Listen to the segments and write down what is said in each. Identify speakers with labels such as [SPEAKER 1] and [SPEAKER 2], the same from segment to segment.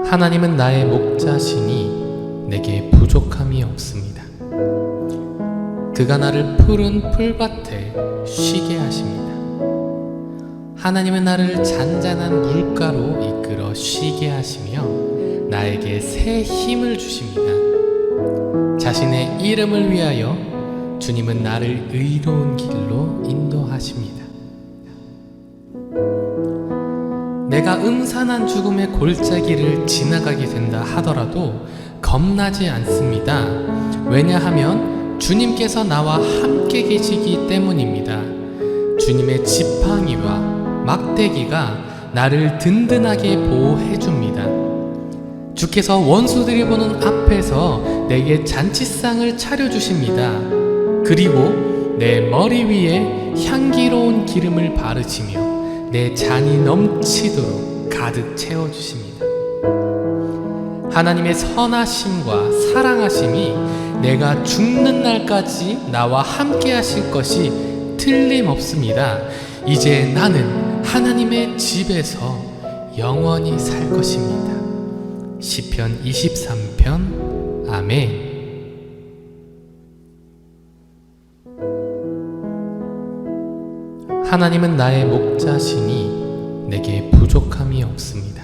[SPEAKER 1] 하나님은 나의 목자시니 내게 부족함이 없습니다. 그가 나를 푸른 풀밭에 쉬게 하십니다. 하나님은 나를 잔잔한 물가로 이끌어 쉬게 하시며 나에게 새 힘을 주십니다. 자신의 이름을 위하여 주님은 나를 의로운 길로 인도하십니다. 내가 음산한 죽음의 골짜기를 지나가게 된다 하더라도 겁나지 않습니다. 왜냐하면 주님께서 나와 함께 계시기 때문입니다. 주님의 지팡이와 막대기가 나를 든든하게 보호해 줍니다. 주께서 원수들이 보는 앞에서 내게 잔치상을 차려주십니다. 그리고 내 머리 위에 향기로운 기름을 바르시며 내 잔이 넘치도록 가득 채워주십니다. 하나님의 선하심과 사랑하심이 내가 죽는 날까지 나와 함께 하실 것이 틀림없습니다. 이제 나는 하나님의 집에서 영원히 살 것입니다. 시편 23편. 아멘. 하나님은 나의 목자시니 내게 부족함이 없습니다.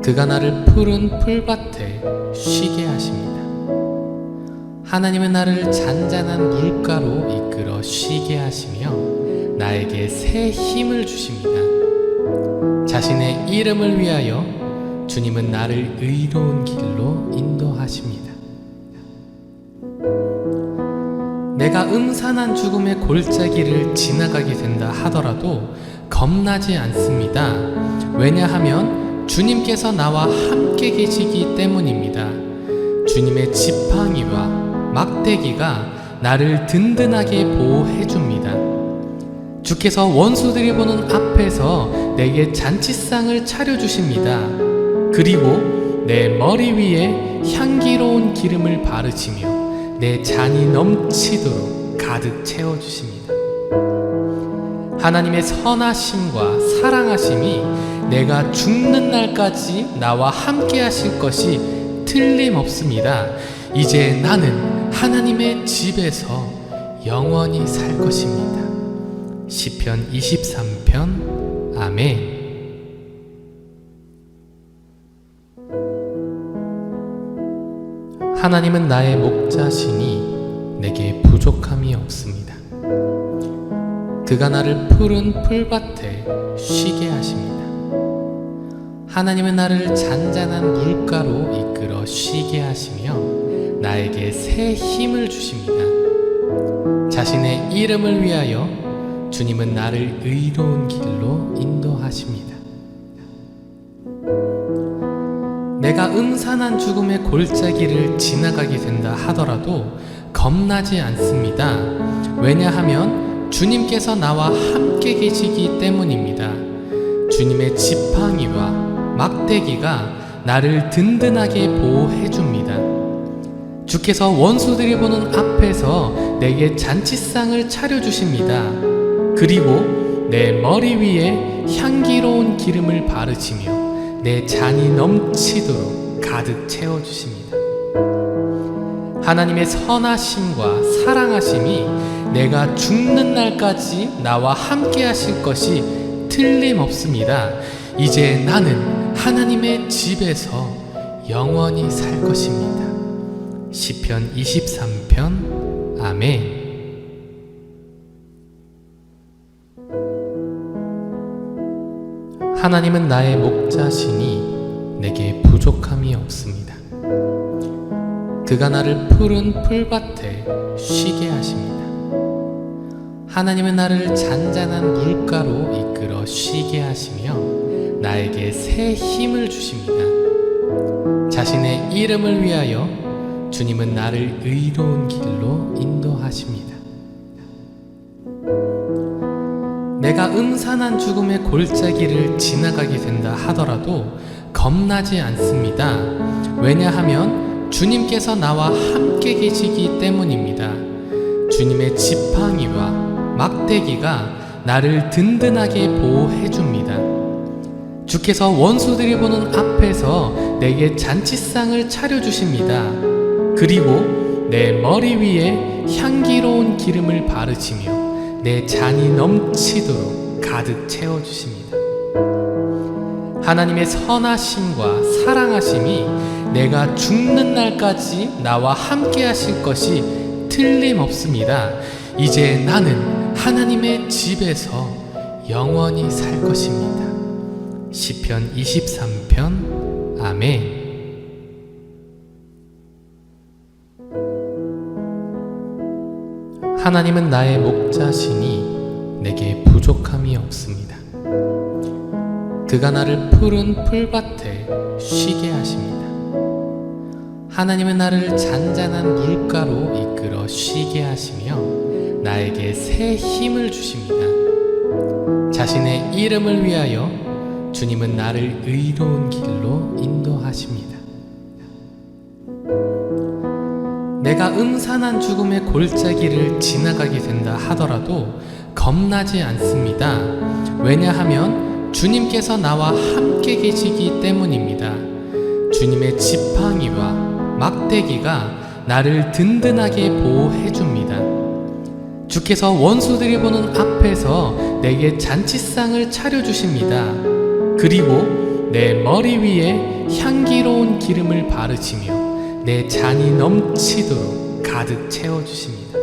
[SPEAKER 1] 그가 나를 푸른 풀밭에 쉬게 하십니다. 하나님은 나를 잔잔한 물가로 이끌어 쉬게 하시며 나에게 새 힘을 주십니다. 자신의 이름을 위하여 주님은 나를 의로운 길로 인도하십니다. 내가 음산한 죽음의 골짜기를 지나가게 된다 하더라도 겁나지 않습니다. 왜냐하면 주님께서 나와 함께 계시기 때문입니다. 주님의 지팡이와 막대기가 나를 든든하게 보호해 줍니다. 주께서 원수들이 보는 앞에서 내게 잔치상을 차려주십니다. 그리고 내 머리 위에 향기로운 기름을 바르시며 내 잔이 넘치도록 가득 채워주십니다. 하나님의 선하심과 사랑하심이 내가 죽는 날까지 나와 함께 하실 것이 틀림없습니다. 이제 나는 하나님의 집에서 영원히 살 것입니다. 시편 23편. 아멘. 하나님은 나의 목자시니 내게 부족함이 없습니다. 그가 나를 푸른 풀밭에 쉬게 하십니다. 하나님은 나를 잔잔한 물가로 이끌어 쉬게 하시며 나에게 새 힘을 주십니다. 자신의 이름을 위하여 주님은 나를 의로운 길로 인도하십니다. 내가 음산한 죽음의 골짜기를 지나가게 된다 하더라도 겁나지 않습니다. 왜냐하면 주님께서 나와 함께 계시기 때문입니다. 주님의 지팡이와 막대기가 나를 든든하게 보호해 줍니다. 주께서 원수들이 보는 앞에서 내게 잔치상을 차려주십니다. 그리고 내 머리 위에 향기로운 기름을 바르시며 내 잔이 넘치도록 가득 채워주십니다. 하나님의 선하심과 사랑하심이 내가 죽는 날까지 나와 함께 하실 것이 틀림없습니다. 이제 나는 하나님의 집에서 영원히 살 것입니다. 시편 23편. 아멘. 하나님은 나의 목자시니 내게 부족함이 없습니다. 그가 나를 푸른 풀밭에 쉬게 하십니다. 하나님은 나를 잔잔한 물가로 이끌어 쉬게 하시며 나에게 새 힘을 주십니다. 자신의 이름을 위하여 주님은 나를 의로운 길로 인도하십니다. 내가 음산한 죽음의 골짜기를 지나가게 된다 하더라도 겁나지 않습니다. 왜냐하면 주님께서 나와 함께 계시기 때문입니다. 주님의 지팡이와 막대기가 나를 든든하게 보호해 줍니다. 주께서 원수들이 보는 앞에서 내게 잔치상을 차려주십니다. 그리고 내 머리 위에 향기로운 기름을 바르시며 내 잔이 넘치도록 가득 채워주십니다. 하나님의 선하심과 사랑하심이 내가 죽는 날까지 나와 함께 하실 것이 틀림없습니다. 이제 나는 하나님의 집에서 영원히 살 것입니다. 시편 23편. 아멘. 하나님은 나의 목자시니 내게 부족함이 없습니다. 그가 나를 푸른 풀밭에 쉬게 하십니다. 하나님은 나를 잔잔한 물가로 이끌어 쉬게 하시며 나에게 새 힘을 주십니다. 자신의 이름을 위하여 주님은 나를 의로운 길로 인도하십니다. 내가 음산한 죽음의 골짜기를 지나가게 된다 하더라도 겁나지 않습니다. 왜냐하면 주님께서 나와 함께 계시기 때문입니다. 주님의 지팡이와 막대기가 나를 든든하게 보호해 줍니다. 주께서 원수들이 보는 앞에서 내게 잔치상을 차려주십니다. 그리고 내 머리 위에 향기로운 기름을 바르시며 내 잔이 넘치도록 가득 채워주십니다.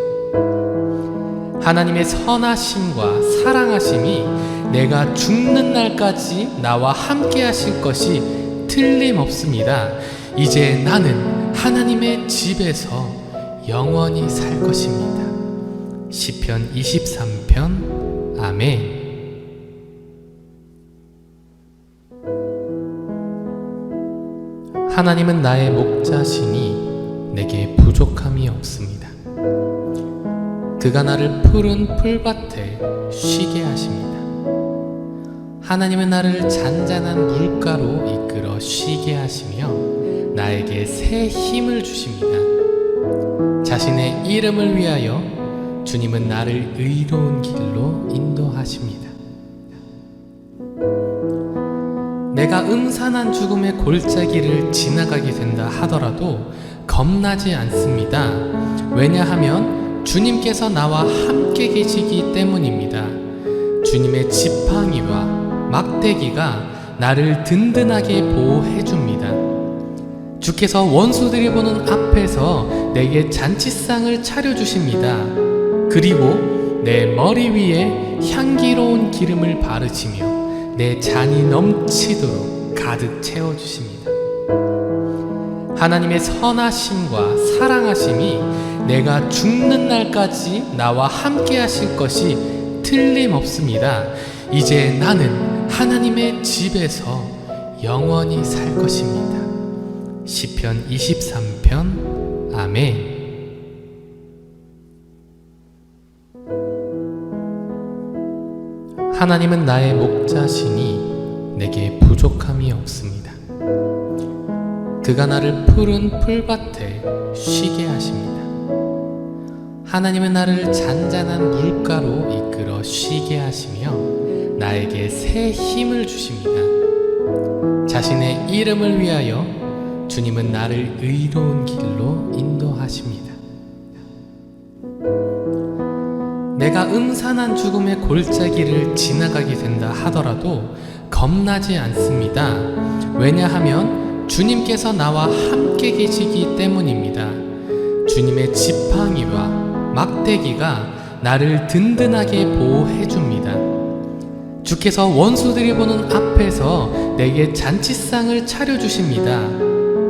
[SPEAKER 1] 하나님의 선하심과 사랑하심이 내가 죽는 날까지 나와 함께 하실 것이 틀림없습니다. 이제 나는 하나님의 집에서 영원히 살 것입니다. 시편 23편. 아멘. 하나님은 나의 목자시니 내게 부족함이 없습니다. 그가 나를 푸른 풀밭에 쉬게 하십니다. 하나님은 나를 잔잔한 물가로 이끌어 쉬게 하시며 나에게 새 힘을 주십니다. 자신의 이름을 위하여 주님은 나를 의로운 길로 인도하십니다. 내가 음산한 죽음의 골짜기를 지나가게 된다 하더라도 겁나지 않습니다. 왜냐하면 주님께서 나와 함께 계시기 때문입니다. 주님의 지팡이와 막대기가 나를 든든하게 보호해 줍니다. 주께서 원수들이 보는 앞에서 내게 잔치상을 차려주십니다. 그리고 내 머리 위에 향기로운 기름을 바르시며 내 잔이 넘치도록 가득 채워주십니다. 하나님의 선하심과 사랑하심이 내가 죽는 날까지 나와 함께 하실 것이 틀림없습니다. 이제 나는 하나님의 집에서 영원히 살 것입니다. 시편 23편. 아멘. 하나님은 나의 목자시니 내게 부족함이 없습니다. 그가 나를 푸른 풀밭에 쉬게 하십니다. 하나님은 나를 잔잔한 물가로 이끌어 쉬게 하시며 나에게 새 힘을 주십니다. 자신의 이름을 위하여 주님은 나를 의로운 길로 인도하십니다. 내가 음산한 죽음의 골짜기를 지나가게 된다 하더라도 겁나지 않습니다. 왜냐하면 주님께서 나와 함께 계시기 때문입니다. 주님의 지팡이와 막대기가 나를 든든하게 보호해 줍니다. 주께서 원수들이 보는 앞에서 내게 잔치상을 차려주십니다.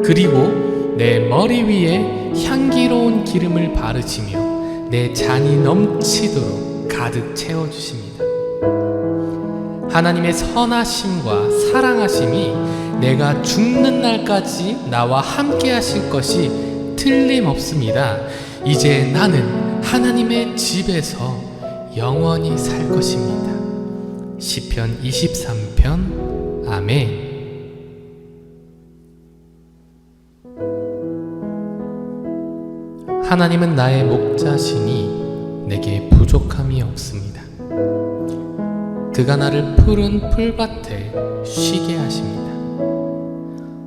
[SPEAKER 1] 그리고 내 머리 위에 향기로운 기름을 바르시며 내 잔이 넘치도록 가득 채워주십니다. 하나님의 선하심과 사랑하심이 내가 죽는 날까지 나와 함께 하실 것이 틀림없습니다. 이제 나는 하나님의 집에서 영원히 살 것입니다. 시편 23편. 아멘. 하나님은 나의 목자시니 내게 부족함이 없습니다. 그가 나를 푸른 풀밭에 쉬게 하십니다.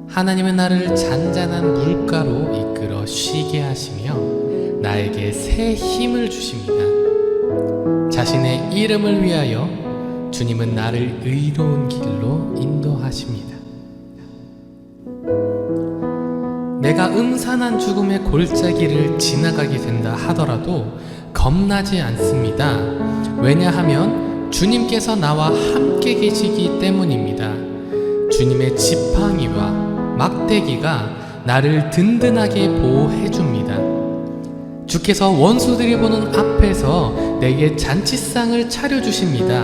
[SPEAKER 1] 하나님은 나를 잔잔한 물가로 이끌어 쉬게 하시며 나에게 새 힘을 주십니다. 자신의 이름을 위하여 주님은 나를 의로운 길로 인도하십니다. 내가 음산한 죽음의 골짜기를 지나가게 된다 하더라도 겁나지 않습니다. 왜냐하면 주님께서 나와 함께 계시기 때문입니다. 주님의 지팡이와 막대기가 나를 든든하게 보호해 줍니다. 주께서 원수들이 보는 앞에서 내게 잔치상을 차려주십니다.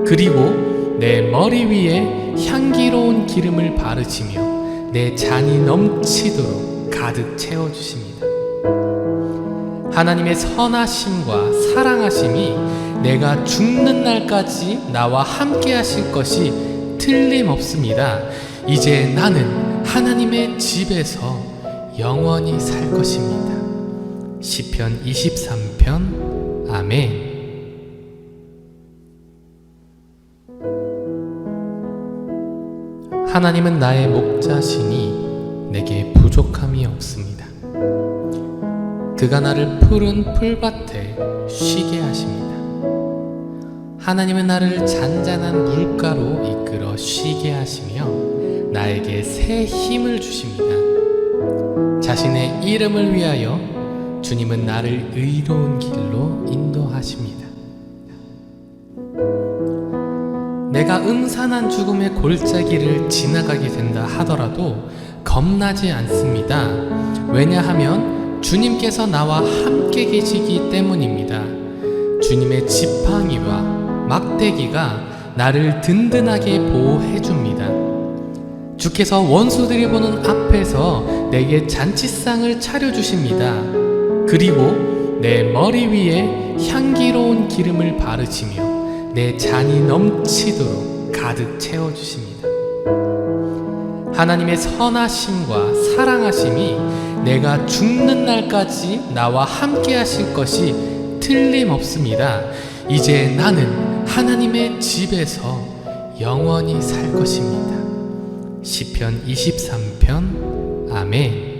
[SPEAKER 1] 그리고 내 머리 위에 향기로운 기름을 바르시며 내 잔이 넘치도록 가득 채워주십니다. 하나님의 선하심과 사랑하심이 내가 죽는 날까지 나와 함께 하실 것이 틀림없습니다. 이제 나는 하나님의 집에서 영원히 살 것입니다. 시편 23편. 아멘. 하나님은 나의 목자시니 내게 부족함이 없습니다. 그가 나를 푸른 풀밭에 쉬게 하십니다. 하나님은 나를 잔잔한 물가로 이끌어 쉬게 하시며 나에게 새 힘을 주십니다. 자신의 이름을 위하여 주님은 나를 의로운 길로 인도하십니다. 내가 음산한 죽음의 골짜기를 지나가게 된다 하더라도 겁나지 않습니다. 왜냐하면 주님께서 나와 함께 계시기 때문입니다. 주님의 지팡이와 막대기가 나를 든든하게 보호해 줍니다. 주께서 원수들이 보는 앞에서 내게 잔치상을 차려주십니다. 그리고 내 머리 위에 향기로운 기름을 바르시며 내 잔이 넘치도록 가득 채워주십니다. 하나님의 선하심과 사랑하심이 내가 죽는 날까지 나와 함께 하실 것이 틀림없습니다. 이제 나는 하나님의 집에서 영원히 살 것입니다. 시편 23편. 아멘.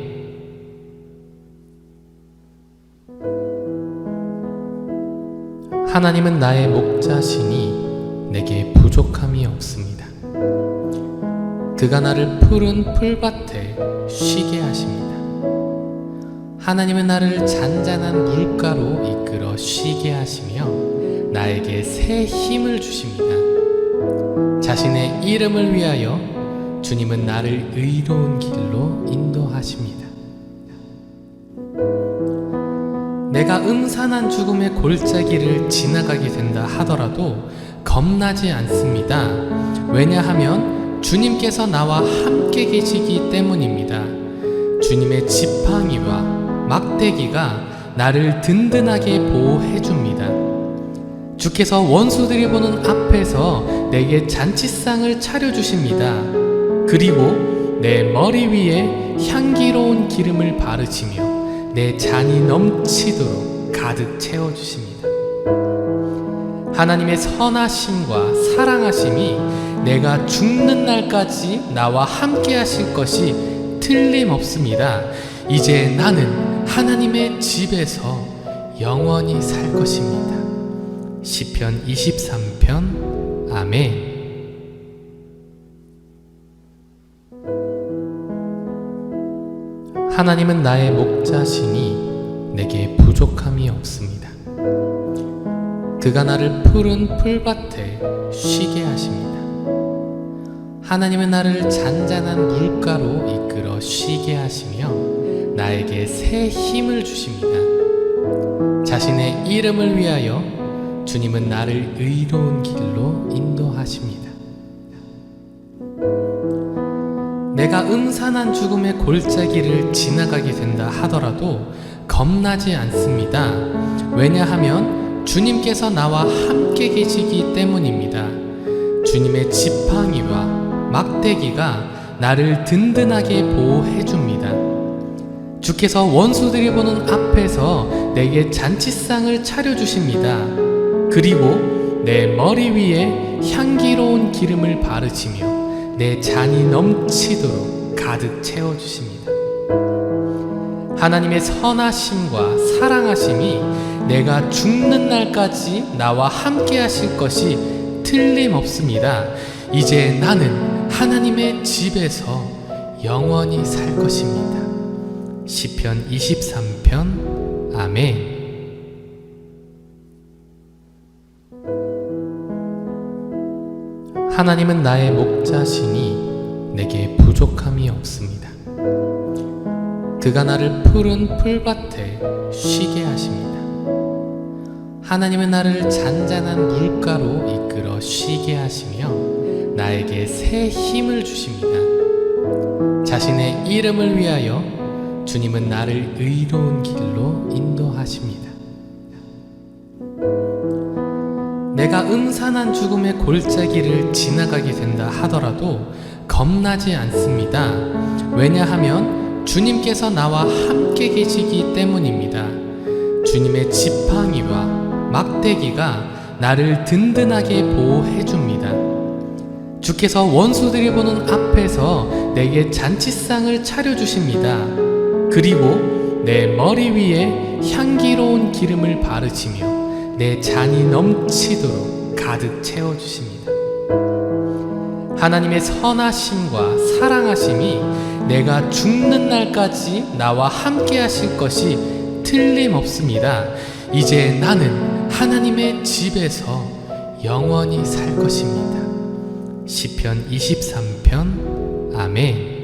[SPEAKER 1] 하나님은 나의 목자시니 내게 부족함이 없습니다. 그가 나를 푸른 풀밭에 쉬게 하십니다. 하나님은 나를 잔잔한 물가로 이끌어 쉬게 하시며 나에게 새 힘을 주십니다. 자신의 이름을 위하여 주님은 나를 의로운 길로 인도하십니다. 내가 음산한 죽음의 골짜기를 지나가게 된다 하더라도 겁나지 않습니다. 왜냐하면 주님께서 나와 함께 계시기 때문입니다. 주님의 지팡이와 막대기가 나를 든든하게 보호해 줍니다. 주께서 원수들이 보는 앞에서 내게 잔치상을 차려주십니다. 그리고 내 머리 위에 향기로운 기름을 바르시며 내 잔이 넘치도록 가득 채워주십니다. 하나님의 선하심과 사랑하심이 내가 죽는 날까지 나와 함께 하실 것이 틀림없습니다. 이제 나는 하나님의 집에서 영원히 살 것입니다. 시편 23편. 아멘. 하나님은 나의 목자시니 내게 부족함이 없습니다. 그가 나를 푸른 풀밭에 쉬게 하십니다. 하나님은 나를 잔잔한 물가로 이끌어 쉬게 하시며 나에게 새 힘을 주십니다. 자신의 이름을 위하여 주님은 나를 의로운 길로 인도하십니다. 내가 음산한 죽음의 골짜기를 지나가게 된다 하더라도 겁나지 않습니다. 왜냐하면 주님께서 나와 함께 계시기 때문입니다. 주님의 지팡이와 막대기가 나를 든든하게 보호해 줍니다. 주께서 원수들이 보는 앞에서 내게 잔치상을 차려주십니다. 그리고 내 머리 위에 향기로운 기름을 바르시며 내 잔이 넘치도록 가득 채워주십니다. 하나님의 선하심과 사랑하심이 내가 죽는 날까지 나와 함께 하실 것이 틀림없습니다. 이제 나는 하나님의 집에서 영원히 살 것입니다. 시편 23편. 아멘. 하나님은 나의 목자시니 내게 부족함이 없습니다. 그가 나를 푸른 풀밭에 쉬게 하십니다. 하나님은 나를 잔잔한 물가로 이끌어 쉬게 하시며 나에게 새 힘을 주십니다. 자신의 이름을 위하여 주님은 나를 의로운 길로 인도하십니다. 내가 음산한 죽음의 골짜기를 지나가게 된다 하더라도 겁나지 않습니다. 왜냐하면 주님께서 나와 함께 계시기 때문입니다. 주님의 지팡이와 막대기가 나를 든든하게 보호해 줍니다. 주께서 원수들이 보는 앞에서 내게 잔치상을 차려주십니다. 그리고 내 머리 위에 향기로운 기름을 바르시며 내 잔이 넘치도록 가득 채워주십니다. 하나님의 선하심과 사랑하심이 내가 죽는 날까지 나와 함께 하실 것이 틀림없습니다. 이제 나는 하나님의 집에서 영원히 살 것입니다. 시편 23편. 아멘.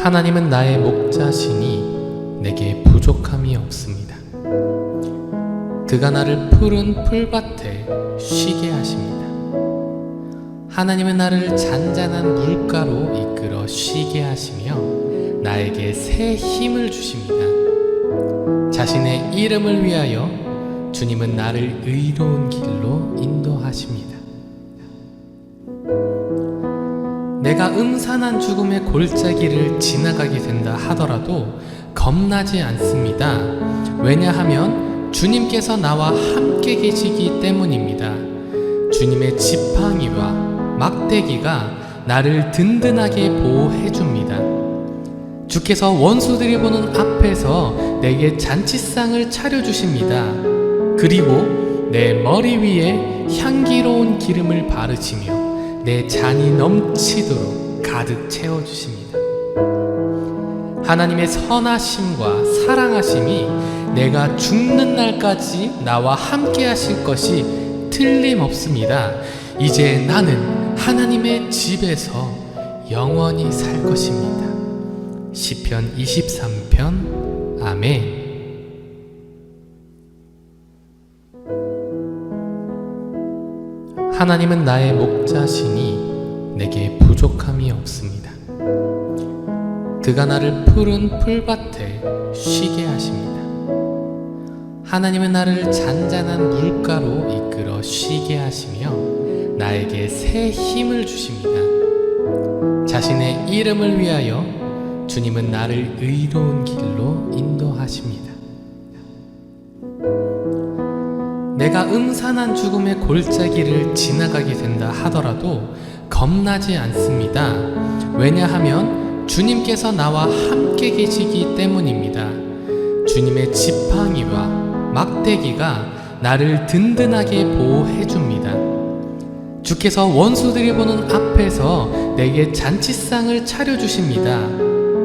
[SPEAKER 1] 하나님은 나의 목자시니 내게 부족함이 없습니다. 그가 나를 푸른 풀밭에 쉬게 하십니다. 하나님은 나를 잔잔한 물가로 이끌어 쉬게 하시며 나에게 새 힘을 주십니다. 자신의 이름을 위하여 주님은 나를 의로운 길로 인도하십니다. 내가 음산한 죽음의 골짜기를 지나가게 된다 하더라도 겁나지 않습니다. 왜냐하면 주님께서 나와 함께 계시기 때문입니다. 주님의 지팡이와 막대기가 나를 든든하게 보호해 줍니다. 주께서 원수들이 보는 앞에서 내게 잔치상을 차려주십니다. 그리고 내 머리 위에 향기로운 기름을 바르시며 내 잔이 넘치도록 가득 채워주십니다. 하나님의 선하심과 사랑하심이 내가 죽는 날까지 나와 함께 하실 것이 틀림없습니다. 이제 나는 하나님의 집에서 영원히 살 것입니다. 시편 23편. 아멘. 하나님은 나의 목자시니 내게 부족함이 없습니다. 그가 나를 푸른 풀밭에 쉬게 하십니다. 하나님은 나를 잔잔한 물가로 이끌어 쉬게 하시며 나에게 새 힘을 주십니다. 자신의 이름을 위하여 주님은 나를 의로운 길로 인도하십니다. 내가 음산한 죽음의 골짜기를 지나가게 된다 하더라도 겁나지 않습니다. 왜냐하면 주님께서 나와 함께 계시기 때문입니다. 주님의 지팡이와 막대기가 나를 든든하게 보호해 줍니다. 주께서 원수들이 보는 앞에서 내게 잔치상을 차려주십니다.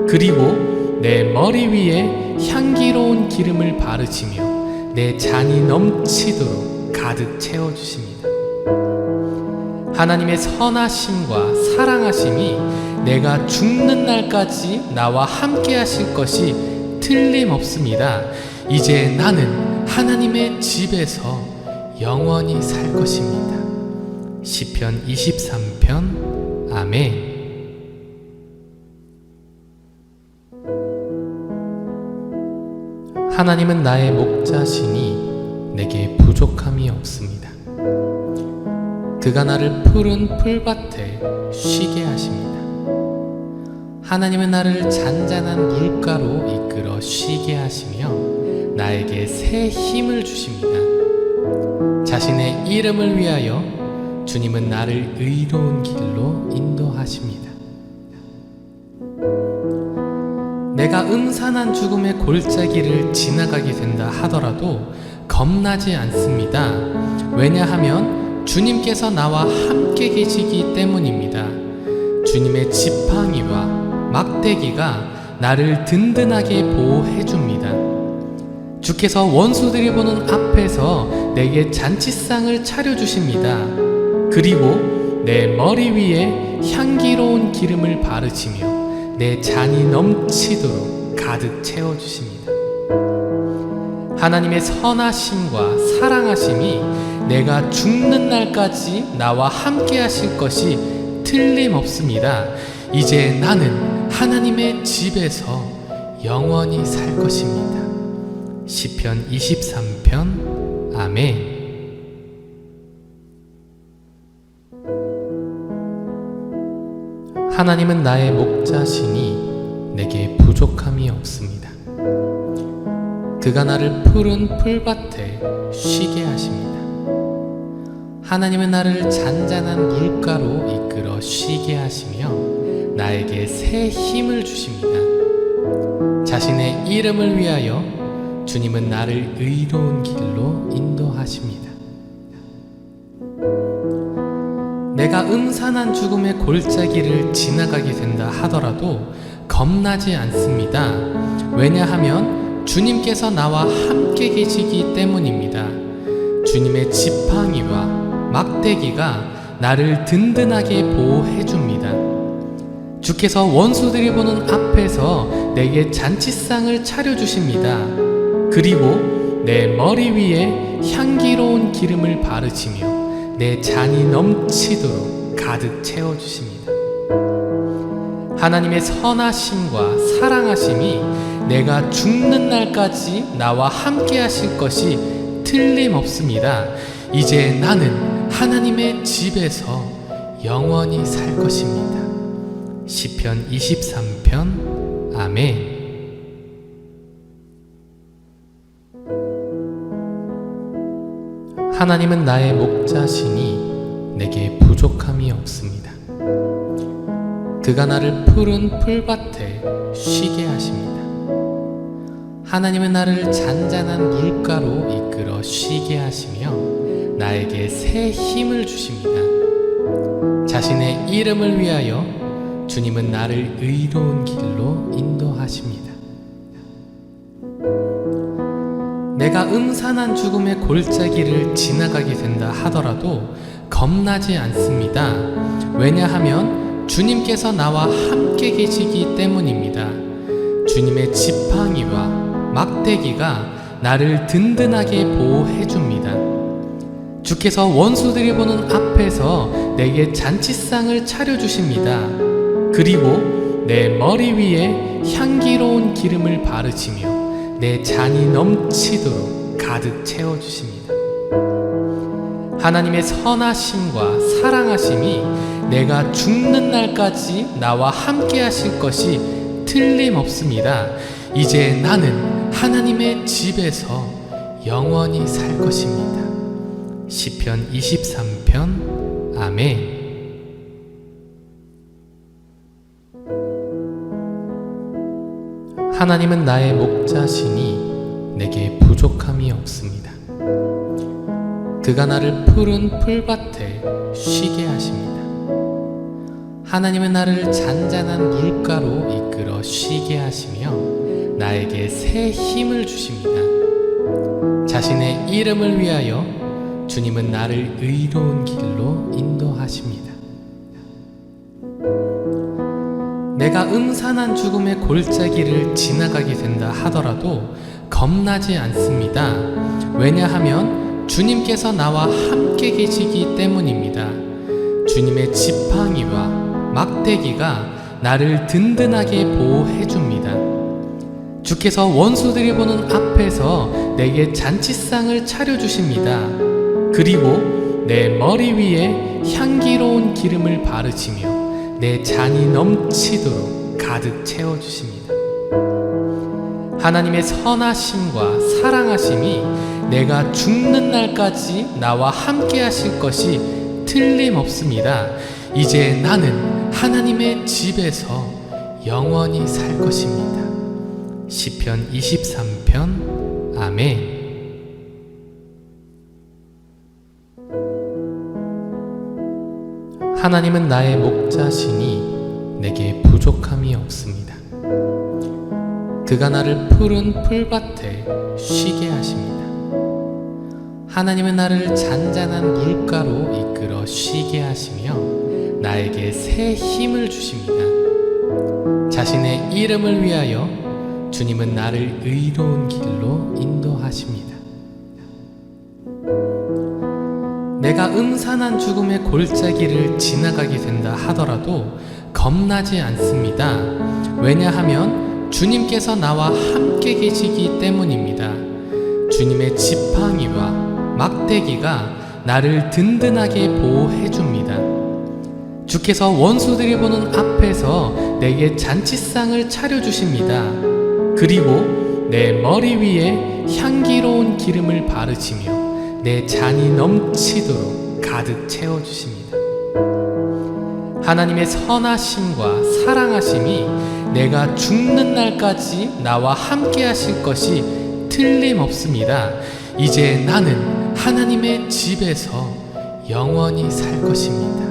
[SPEAKER 1] 그리고 내 머리 위에 향기로운 기름을 바르시며 내 잔이 넘치도록 가득 채워주십니다. 하나님의 선하심과 사랑하심이 내가 죽는 날까지 나와 함께 하실 것이 틀림없습니다. 이제 나는 하나님의 집에서 영원히 살 것입니다. 시편 23편. 아멘. 하나님은 나의 목자시니 내게 부족함이 없습니다. 그가 나를 푸른 풀밭에 쉬게 하십니다. 하나님은 나를 잔잔한 물가로 이끌어 이끌어 쉬게 하시며 나에게 새 힘을 주십니다. 자신의 이름을 위하여 주님은 나를 의로운 길로 인도하십니다. 내가 음산한 죽음의 골짜기를 지나가게 된다 하더라도 겁나지 않습니다. 왜냐하면 주님께서 나와 함께 계시기 때문입니다. 주님의 지팡이와 막대기가 나를 든든하게 보호해 줍니다. 주께서 원수들이 보는 앞에서 내게 잔치상을 차려주십니다. 그리고 내 머리 위에 향기로운 기름을 바르시며 내 잔이 넘치도록 가득 채워주십니다. 하나님의 선하심과 사랑하심이 내가 죽는 날까지 나와 함께 하실 것이 틀림없습니다. 이제 나는 하나님의 집에서 영원히 살 것입니다. 시편 23편. 아멘. 하나님은 나의 목자시니 내게 부족함이 없습니다. 그가 나를 푸른 풀밭에 쉬게 하십니다. 하나님은 나를 잔잔한 물가로 이끌어 쉬게 하시며 나에게 새 힘을 주십니다. 자신의 이름을 위하여 주님은 나를 의로운 길로 인도하십니다. 내가 음산한 죽음의 골짜기를 지나가게 된다 하더라도 겁나지 않습니다. 왜냐하면 주님께서 나와 함께 계시기 때문입니다. 주님의 지팡이와 막대기가 나를 든든하게 보호해 줍니다. 주께서 원수들이 보는 앞에서 내게 잔치상을 차려주십니다. 그리고 내 머리 위에 향기로운 기름을 바르시며 내 잔이 넘치도록 가득 채워주십니다. 하나님의 선하심과 사랑하심이 내가 죽는 날까지 나와 함께 하실 것이 틀림없습니다. 이제 나는 하나님의 집에서 영원히 살 것입니다. 시편 23편. 아멘. 하나님은 나의 목자시니 내게 부족함이 없습니다. 그가 나를 푸른 풀밭에 쉬게 하십니다. 하나님은 나를 잔잔한 물가로 이끌어 쉬게 하시며 나에게 새 힘을 주십니다. 자신의 이름을 위하여 주님은 나를 의로운 길로 인도하십니다. 내가 음산한 죽음의 골짜기를 지나가게 된다 하더라도 겁나지 않습니다. 왜냐하면 주님께서 나와 함께 계시기 때문입니다. 주님의 지팡이와 막대기가 나를 든든하게 보호해 줍니다. 주께서 원수들이 보는 앞에서 내게 잔치상을 차려주십니다. 그리고 내 머리 위에 향기로운 기름을 바르시며 내 잔이 넘치도록 가득 채워주십니다. 하나님의 선하심과 사랑하심이 내가 죽는 날까지 나와 함께 하실 것이 틀림없습니다. 이제 나는 하나님의 집에서 영원히 살 것입니다. 시편 23편. 아멘. 하나님은 나의 목자시니 내게 부족함이 없습니다. 그가 나를 푸른 풀밭에 쉬게 하십니다. 하나님은 나를 잔잔한 물가로 이끌어 쉬게 하시며 나에게 새 힘을 주십니다. 자신의 이름을 위하여 주님은 나를 의로운 길로 인도하십니다. 내가 음산한 죽음의 골짜기를 지나가게 된다 하더라도 겁나지 않습니다. 왜냐하면 주님께서 나와 함께 계시기 때문입니다. 주님의 지팡이와 막대기가 나를 든든하게 보호해 줍니다. 주께서 원수들이 보는 앞에서 내게 잔치상을 차려주십니다. 그리고 내 머리 위에 향기로운 기름을 바르시며 내 잔이 넘치도록 가득 채워주십니다. 하나님의 선하심과 사랑하심이 내가 죽는 날까지 나와 함께 하실 것이 틀림없습니다. 이제 나는 하나님의 집에서 영원히 살 것입니다. 시편 23편. 아멘. 하나님은 나의 목자시니 내게 부족함이 없습니다. 그가 나를 푸른 풀밭에 쉬게 하십니다. 하나님은 나를 잔잔한 물가로 이끌어 쉬게 하시며 나에게 새 힘을 주십니다. 자신의 이름을 위하여 주님은 나를 의로운 길로 인도하십니다. 내가 음산한 죽음의 골짜기를 지나가게 된다 하더라도 겁나지 않습니다. 왜냐하면 주님께서 나와 함께 계시기 때문입니다. 주님의 지팡이와 막대기가 나를 든든하게 보호해 줍니다. 주께서 원수들이 보는 앞에서 내게 잔치상을 차려주십니다. 그리고 내 머리 위에 향기로운 기름을 바르시며 내 잔이 넘치도록 가득 채워주십니다. 하나님의 선하심과 사랑하심이 내가 죽는 날까지 나와 함께 하실 것이 틀림없습니다. 이제 나는 하나님의 집에서 영원히 살 것입니다.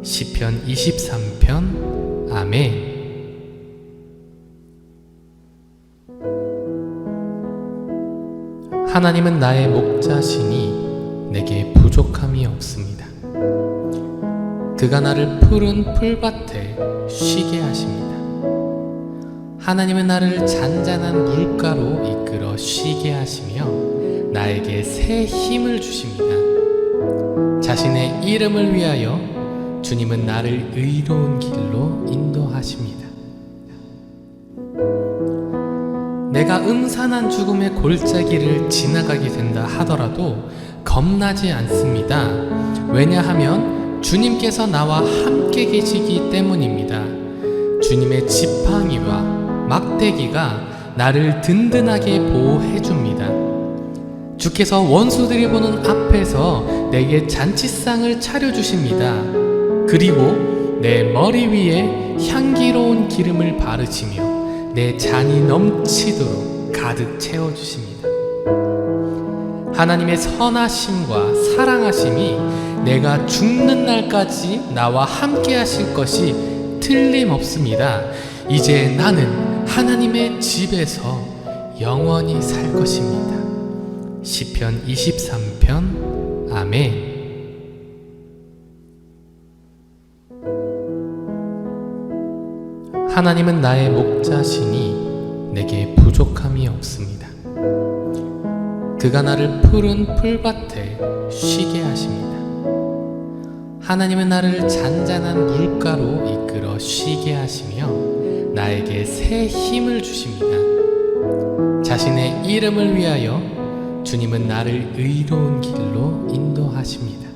[SPEAKER 1] 시편 23편. 아멘. 하나님은 나의 목자시니 내게 부족함이 없습니다. 그가 나를 푸른 풀밭에 쉬게 하십니다. 하나님은 나를 잔잔한 물가로 이끌어 쉬게 하시며 나에게 새 힘을 주십니다. 자신의 이름을 위하여 주님은 나를 의로운 길로 인도하십니다. 내가 음산한 죽음의 골짜기를 지나가게 된다 하더라도 겁나지 않습니다. 왜냐하면 주님께서 나와 함께 계시기 때문입니다. 주님의 지팡이와 막대기가 나를 든든하게 보호해 줍니다. 주께서 원수들이 보는 앞에서 내게 잔치상을 차려주십니다. 그리고 내 머리 위에 향기로운 기름을 바르시며 내 잔이 넘치도록 가득 채워주십니다. 하나님의 선하심과 사랑하심이 내가 죽는 날까지 나와 함께 하실 것이 틀림없습니다. 이제 나는 하나님의 집에서 영원히 살 것입니다. 시편 23편. 아멘. 하나님은 나의 목자시니 내게 부족함이 없습니다. 그가 나를 푸른 풀밭에 쉬게 하십니다. 하나님은 나를 잔잔한 물가로 이끌어 쉬게 하시며 나에게 새 힘을 주십니다. 자신의 이름을 위하여 주님은 나를 의로운 길로 인도하십니다.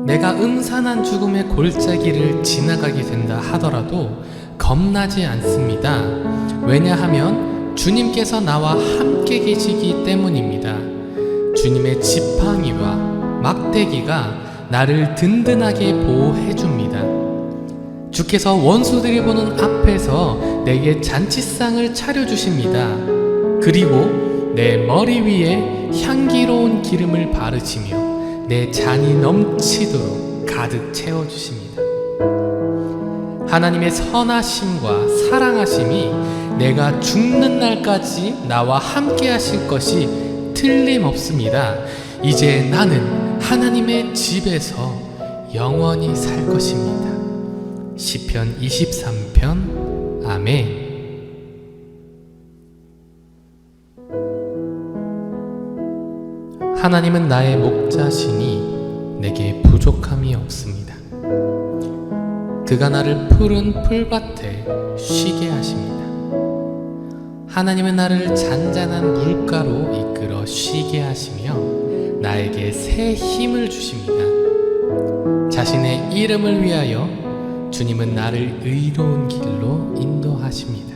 [SPEAKER 1] 내가 음산한 죽음의 골짜기를 지나가게 된다 하더라도 겁나지 않습니다. 왜냐하면 주님께서 나와 함께 계시기 때문입니다. 주님의 지팡이와 막대기가 나를 든든하게 보호해 줍니다. 주께서 원수들이 보는 앞에서 내게 잔치상을 차려주십니다. 그리고 내 머리 위에 향기로운 기름을 바르시며 내 잔이 넘치도록 가득 채워주십니다. 하나님의 선하심과 사랑하심이 내가 죽는 날까지 나와 함께 하실 것이 틀림없습니다. 이제 나는 하나님의 집에서 영원히 살 것입니다. 시편 23편. 아멘. 하나님은 나의 목자시니 내게 부족함이 없습니다. 그가 나를 푸른 풀밭에 쉬게 하십니다. 하나님은 나를 잔잔한 물가로 이끌어 쉬게 하시며 나에게 새 힘을 주십니다. 자신의 이름을 위하여 주님은 나를 의로운 길로 인도하십니다.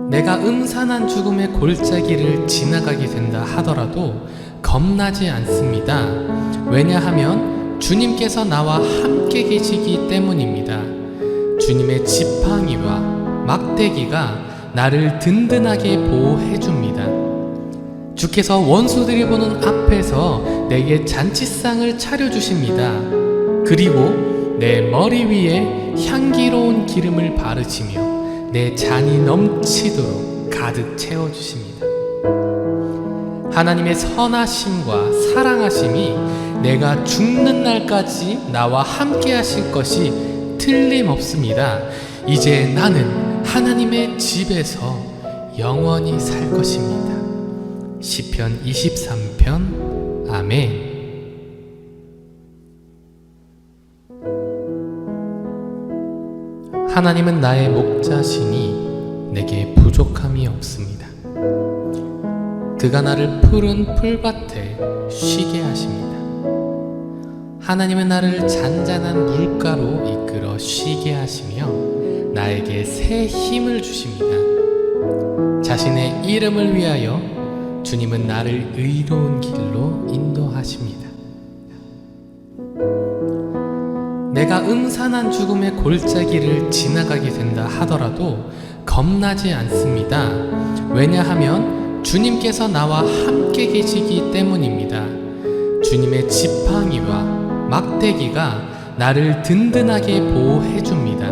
[SPEAKER 1] 내가 음산한 죽음의 골짜기를 지나가게 된다 하더라도 겁나지 않습니다. 왜냐하면 주님께서 나와 함께 계시기 때문입니다. 주님의 지팡이와 막대기가 나를 든든하게 보호해 줍니다. 주께서 원수들이 보는 앞에서 내게 잔치상을 차려주십니다. 그리고 내 머리 위에 향기로운 기름을 바르시며 내 잔이 넘치도록 가득 채워주십니다. 하나님의 선하심과 사랑하심이 내가 죽는 날까지 나와 함께 하실 것이 틀림없습니다. 이제 나는 하나님의 집에서 영원히 살 것입니다. 시편 23편. 아멘. 하나님은 나의 목자시니 내게 부족함이 없습니다. 그가 나를 푸른 풀밭에 쉬게 하십니다. 하나님은 나를 잔잔한 물가로 이끌어 쉬게 하시며 나에게 새 힘을 주십니다. 자신의 이름을 위하여 주님은 나를 의로운 길로 인도하십니다. 내가 음산한 죽음의 골짜기를 지나가게 된다 하더라도 겁나지 않습니다. 왜냐하면 주님께서 나와 함께 계시기 때문입니다. 주님의 지팡이와 막대기가 나를 든든하게 보호해 줍니다.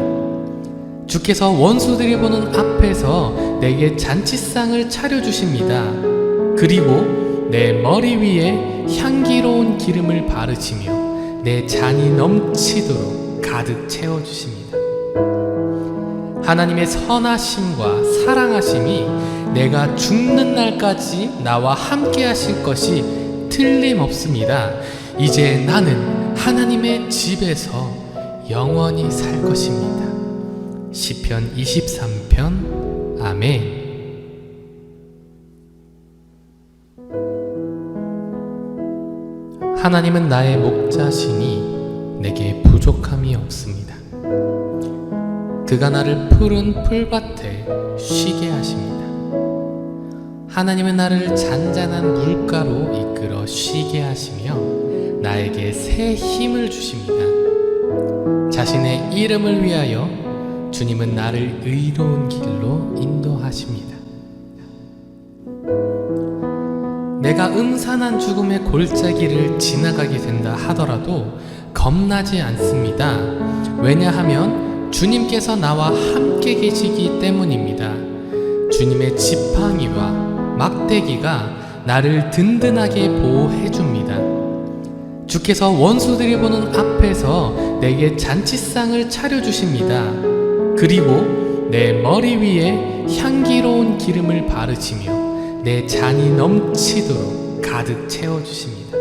[SPEAKER 1] 주께서 원수들이 보는 앞에서 내게 잔치상을 차려주십니다. 그리고 내 머리 위에 향기로운 기름을 바르시며 내 잔이 넘치도록 가득 채워주십니다. 하나님의 선하심과 사랑하심이 내가 죽는 날까지 나와 함께 하실 것이 틀림없습니다. 이제 나는 하나님의 집에서 영원히 살 것입니다. 시편 23편. 아멘. 하나님은 나의 목자시니 내게 부족함이 없습니다. 그가 나를 푸른 풀밭에 쉬게 하십니다. 하나님은 나를 잔잔한 물가로 이끌어 쉬게 하시며 나에게 새 힘을 주십니다. 자신의 이름을 위하여 주님은 나를 의로운 길로 인도하십니다. 내가 음산한 죽음의 골짜기를 지나가게 된다 하더라도 겁나지 않습니다. 왜냐하면 주님께서 나와 함께 계시기 때문입니다. 주님의 지팡이와 막대기가 나를 든든하게 보호해 줍니다. 주께서 원수들이 보는 앞에서 내게 잔치상을 차려주십니다. 그리고 내 머리 위에 향기로운 기름을 바르시며 내 잔이 넘치도록 가득 채워주십니다.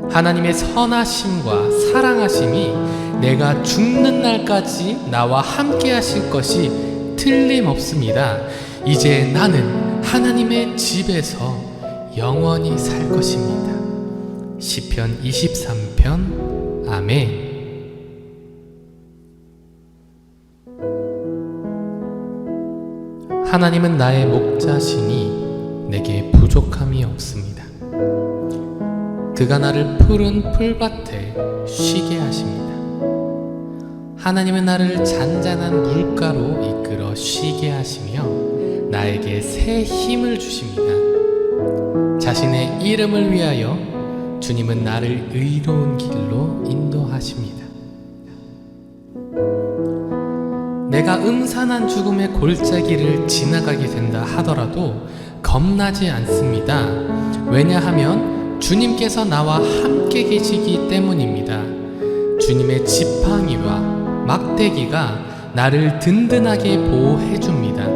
[SPEAKER 1] 하나님의 선하심과 사랑하심이 내가 죽는 날까지 나와 함께 하실 것이 틀림없습니다. 이제 나는 하나님의 집에서 영원히 살 것입니다. 시편 23편. 아멘. 하나님은 나의 목자시니 내게 부족함이 없습니다. 그가 나를 푸른 풀밭에 쉬게 하십니다. 하나님은 나를 잔잔한 물가로 이끌어 쉬게 하시며 나에게 새 힘을 주십니다. 자신의 이름을 위하여 주님은 나를 의로운 길로 인도하십니다. 내가 음산한 죽음의 골짜기를 지나가게 된다 하더라도 겁나지 않습니다. 왜냐하면 주님께서 나와 함께 계시기 때문입니다. 주님의 지팡이와 막대기가 나를 든든하게 보호해 줍니다.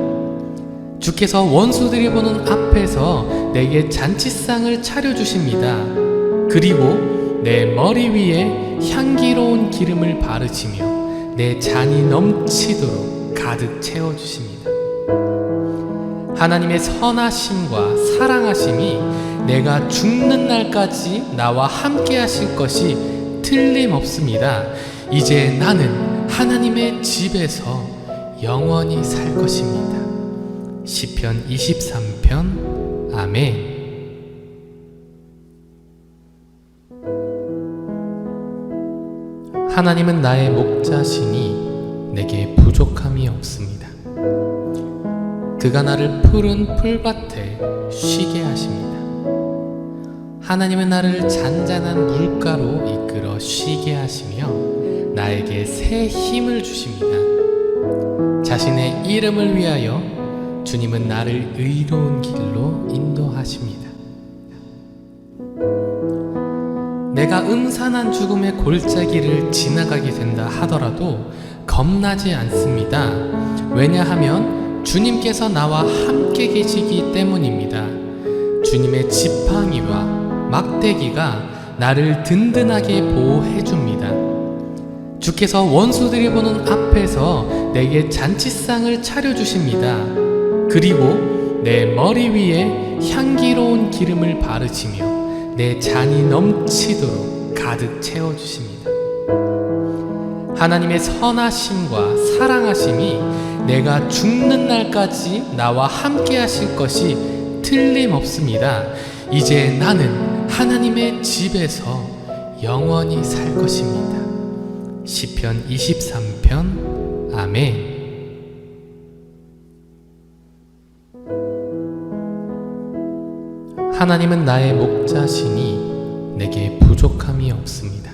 [SPEAKER 1] 주께서 원수들이 보는 앞에서 내게 잔치상을 차려주십니다. 그리고 내 머리 위에 향기로운 기름을 바르시며 내 잔이 넘치도록 가득 채워주십니다. 하나님의 선하심과 사랑하심이 내가 죽는 날까지 나와 함께 하실 것이 틀림없습니다. 이제 나는 하나님의 집에서 영원히 살 것입니다. 시편 23편. 아멘. 하나님은 나의 목자시니 내게 부족함이 없습니다. 그가 나를 푸른 풀밭에 쉬게 하십니다. 하나님은 나를 잔잔한 물가로 이끌어 쉬게 하시며 나에게 새 힘을 주십니다. 자신의 이름을 위하여 주님은 나를 의로운 길로 인도하십니다. 내가 음산한 죽음의 골짜기를 지나가게 된다 하더라도 겁나지 않습니다. 왜냐하면 주님께서 나와 함께 계시기 때문입니다. 주님의 지팡이와 막대기가 나를 든든하게 보호해 줍니다. 주께서 원수들이 보는 앞에서 내게 잔치상을 차려주십니다. 그리고 내 머리 위에 향기로운 기름을 바르시며 내 잔이 넘치도록 가득 채워주십니다. 하나님의 선하심과 사랑하심이 내가 죽는 날까지 나와 함께 하실 것이 틀림없습니다. 이제 나는 하나님의 집에서 영원히 살 것입니다. 시편 23편. 아멘. 하나님은 나의 목자시니 내게 부족함이 없습니다.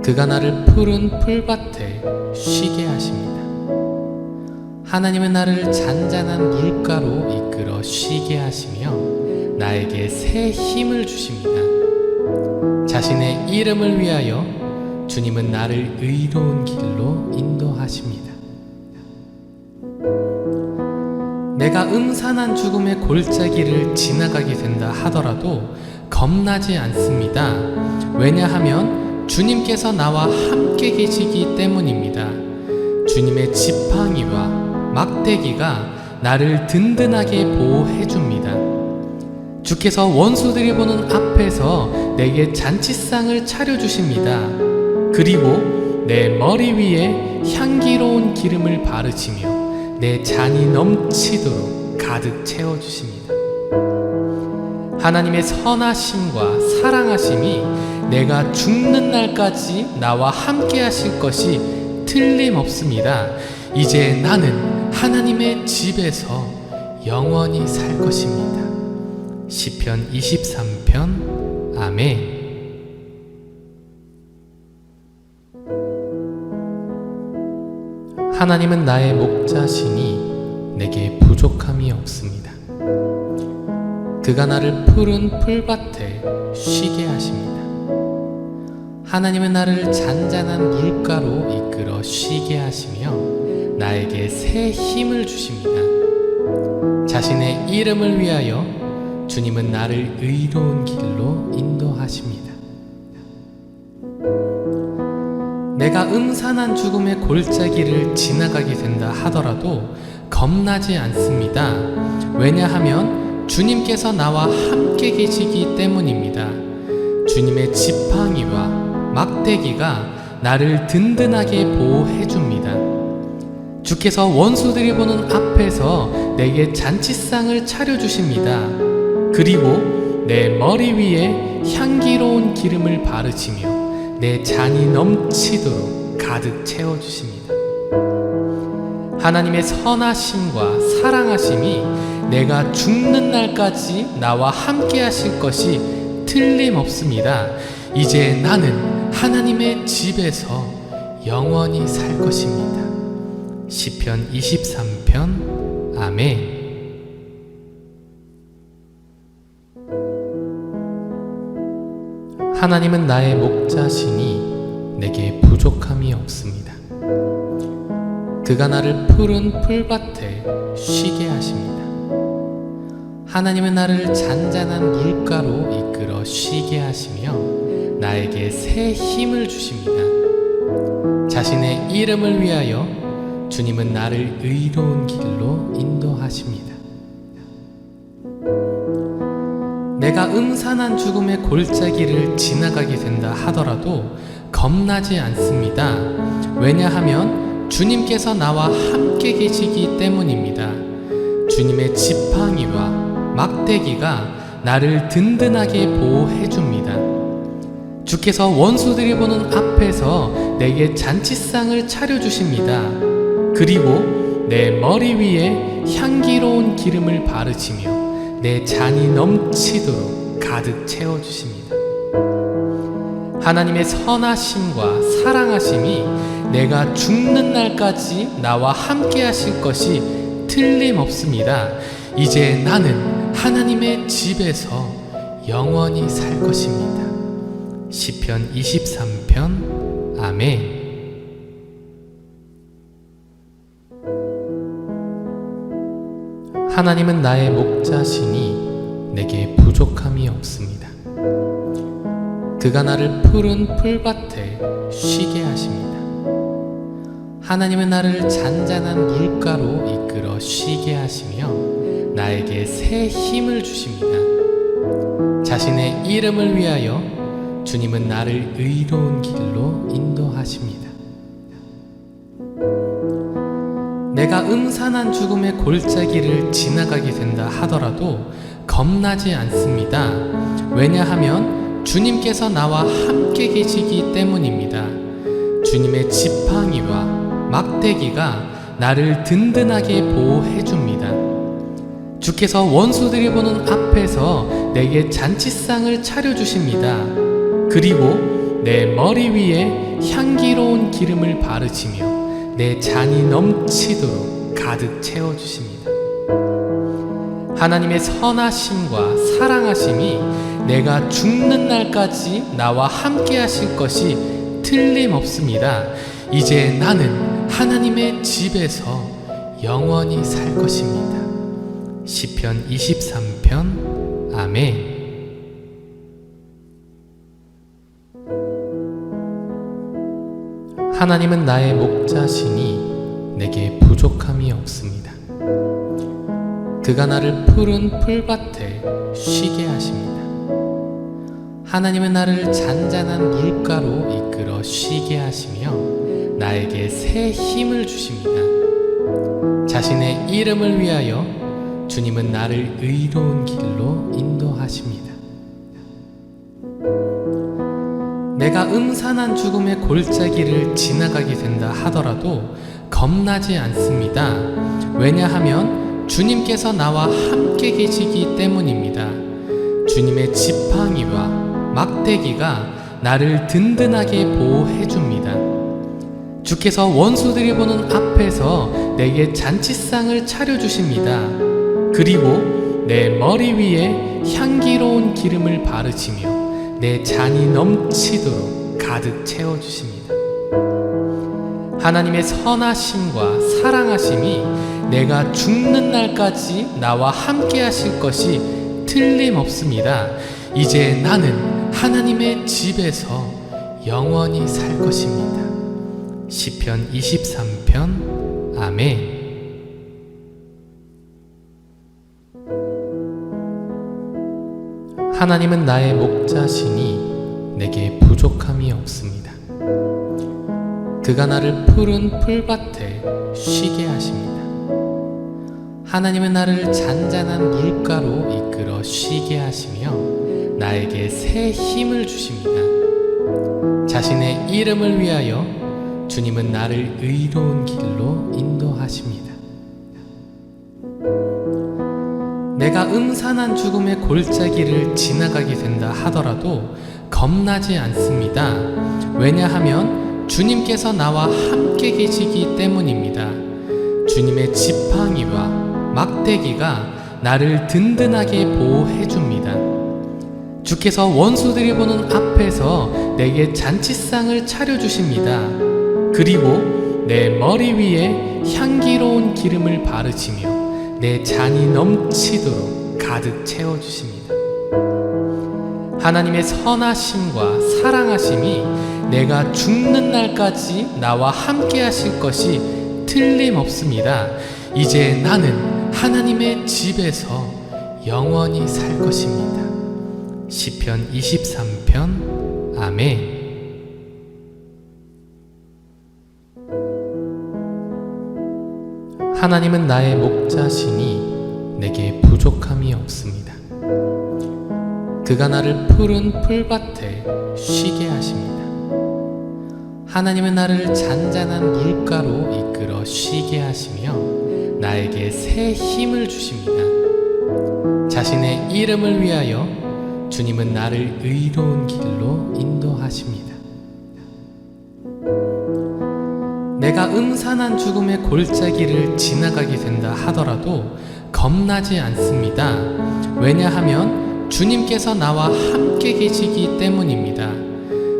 [SPEAKER 1] 그가 나를 푸른 풀밭에 쉬게 하십니다. 하나님은 나를 잔잔한 물가로 이끌어 쉬게 하시며 나에게 새 힘을 주십니다. 자신의 이름을 위하여 주님은 나를 의로운 길로 인도하십니다. 내가 음산한 죽음의 골짜기를 지나가게 된다 하더라도 겁나지 않습니다. 왜냐하면 주님께서 나와 함께 계시기 때문입니다. 주님의 지팡이와 막대기가 나를 든든하게 보호해 줍니다. 주께서 원수들이 보는 앞에서 내게 잔치상을 차려주십니다. 그리고 내 머리 위에 향기로운 기름을 바르시며 내 잔이 넘치도록 가득 채워주십니다. 하나님의 선하심과 사랑하심이 내가 죽는 날까지 나와 함께 하실 것이 틀림없습니다. 이제 나는 하나님의 집에서 영원히 살 것입니다. 시편 23편. 아멘. 하나님은 나의 목자시니 내게 부족함이 없습니다. 그가 나를 푸른 풀밭에 쉬게 하십니다. 하나님은 나를 잔잔한 물가로 이끌어 쉬게 하시며 나에게 새 힘을 주십니다. 자신의 이름을 위하여 주님은 나를 의로운 길로 인도하십니다. 내가 음산한 죽음의 골짜기를 지나가게 된다 하더라도 겁나지 않습니다. 왜냐하면 주님께서 나와 함께 계시기 때문입니다. 주님의 지팡이와 막대기가 나를 든든하게 보호해 줍니다. 주께서 원수들이 보는 앞에서 내게 잔치상을 차려주십니다. 그리고 내 머리 위에 향기로운 기름을 바르시며 내 잔이 넘치도록 가득 채워주십니다. 하나님의 선하심과 사랑하심이 내가 죽는 날까지 나와 함께 하실 것이 틀림없습니다. 이제 나는 하나님의 집에서 영원히 살 것입니다. 시편 23편. 아멘. 하나님은 나의 목자시니 내게 부족함이 없습니다. 그가 나를 푸른 풀밭에 쉬게 하십니다. 하나님은 나를 잔잔한 물가로 이끌어 쉬게 하시며 나에게 새 힘을 주십니다. 자신의 이름을 위하여 주님은 나를 의로운 길로 인도하십니다. 내가 음산한 죽음의 골짜기를 지나가게 된다 하더라도 겁나지 않습니다. 왜냐하면 주님께서 나와 함께 계시기 때문입니다. 주님의 지팡이와 막대기가 나를 든든하게 보호해 줍니다. 주께서 원수들이 보는 앞에서 내게 잔치상을 차려주십니다. 그리고 내 머리 위에 향기로운 기름을 바르시며 내 잔이 넘치도록 가득 채워주십니다. 하나님의 선하심과 사랑하심이 내가 죽는 날까지 나와 함께 하실 것이 틀림없습니다. 이제 나는 하나님의 집에서 영원히 살 것입니다. 시편 23편. 아멘. 하나님은 나의 목자시니 내게 부족함이 없습니다. 그가 나를 푸른 풀밭에 쉬게 하십니다. 하나님은 나를 잔잔한 물가로 이끌어 쉬게 하시며 나에게 새 힘을 주십니다. 자신의 이름을 위하여 주님은 나를 의로운 길로 인도하십니다. 내가 음산한 죽음의 골짜기를 지나가게 된다 하더라도 겁나지 않습니다. 왜냐하면 주님께서 나와 함께 계시기 때문입니다. 주님의 지팡이와 막대기가 나를 든든하게 보호해 줍니다. 주께서 원수들이 보는 앞에서 내게 잔치상을 차려주십니다. 그리고 내 머리 위에 향기로운 기름을 바르시며 내 잔이 넘치도록 가득 채워주십니다. 하나님의 선하심과 사랑하심이 내가 죽는 날까지 나와 함께 하실 것이 틀림없습니다. 이제 나는 하나님의 집에서 영원히 살 것입니다. 시편 23편. 아멘. 하나님은 나의 목자시니 내게 부족함이 없습니다. 그가 나를 푸른 풀밭에 쉬게 하십니다. 하나님은 나를 잔잔한 물가로 이끌어 쉬게 하시며 나에게 새 힘을 주십니다. 자신의 이름을 위하여 주님은 나를 의로운 길로 인도하십니다. 내가 음산한 죽음의 골짜기를 지나가게 된다 하더라도 겁나지 않습니다. 왜냐하면 주님께서 나와 함께 계시기 때문입니다. 주님의 지팡이와 막대기가 나를 든든하게 보호해 줍니다. 주께서 원수들이 보는 앞에서 내게 잔치상을 차려주십니다. 그리고 내 머리 위에 향기로운 기름을 바르시며 내 잔이 넘치도록 가득 채워주십니다. 하나님의 선하심과 사랑하심이 내가 죽는 날까지 나와 함께 하실 것이 틀림없습니다. 이제 나는 하나님의 집에서 영원히 살 것입니다. 시편 23편. 아멘. 하나님은 나의 목자시니 내게 부족함이 없습니다. 그가 나를 푸른 풀밭에 쉬게 하십니다. 하나님은 나를 잔잔한 물가로 이끌어 쉬게 하시며 나에게 새 힘을 주십니다. 자신의 이름을 위하여 주님은 나를 의로운 길로 인도하십니다. 내가 음산한 죽음의 골짜기를 지나가게 된다 하더라도 겁나지 않습니다. 왜냐하면 주님께서 나와 함께 계시기 때문입니다. 주님의 지팡이와 막대기가 나를 든든하게 보호해 줍니다. 주께서 원수들이 보는 앞에서 내게 잔치상을 차려주십니다. 그리고 내 머리 위에 향기로운 기름을 바르시며 내 잔이 넘치도록 가득 채워주십니다. 하나님의 선하심과 사랑하심이 내가 죽는 날까지 나와 함께 하실 것이 틀림없습니다. 이제 나는 하나님의 집에서 영원히 살 것입니다. 시편 23편. 아멘. 하나님은 나의 목자시니 내게 부족함이 없습니다. 그가 나를 푸른 풀밭에 쉬게 하십니다. 하나님은 나를 잔잔한 물가로 이끌어 쉬게 하시며 나에게 새 힘을 주십니다. 자신의 이름을 위하여 주님은 나를 의로운 길로 인도하십니다. 내가 음산한 죽음의 골짜기를 지나가게 된다 하더라도 겁나지 않습니다. 왜냐하면 주님께서 나와 함께 계시기 때문입니다.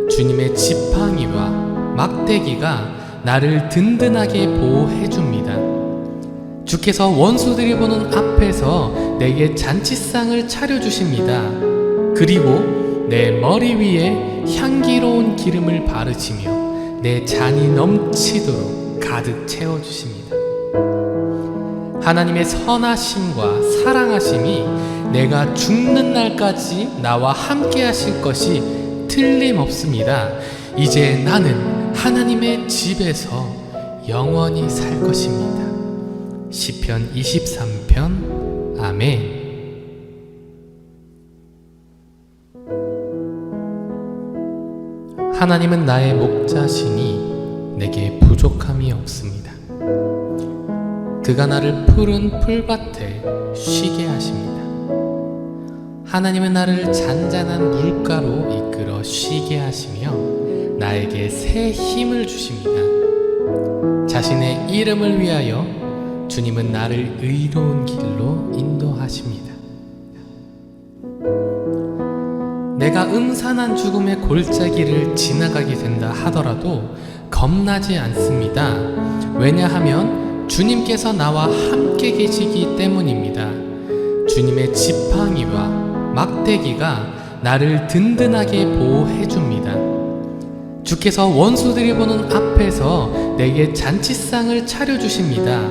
[SPEAKER 1] 주님의 지팡이와 막대기가 나를 든든하게 보호해 줍니다. 주께서 원수들이 보는 앞에서 내게 잔치상을 차려주십니다. 그리고 내 머리 위에 향기로운 기름을 바르시며 내 잔이 넘치도록 가득 채워주십니다. 하나님의 선하심과 사랑하심이 내가 죽는 날까지 나와 함께 하실 것이 틀림없습니다. 이제 나는 하나님의 집에서 영원히 살 것입니다. 시편 23편. 아멘. 하나님은 나의 목자시니 내게 부족함이 없습니다. 그가 나를 푸른 풀밭에 쉬게 하십니다. 하나님은 나를 잔잔한 물가로 이끌어 쉬게 하시며 나에게 새 힘을 주십니다. 자신의 이름을 위하여 주님은 나를 의로운 길로 인도하십니다. 내가 음산한 죽음의 골짜기를 지나가게 된다 하더라도 겁나지 않습니다. 왜냐하면 주님께서 나와 함께 계시기 때문입니다. 주님의 지팡이와 막대기가 나를 든든하게 보호해 줍니다. 주께서 원수들이 보는 앞에서 내게 잔치상을 차려주십니다.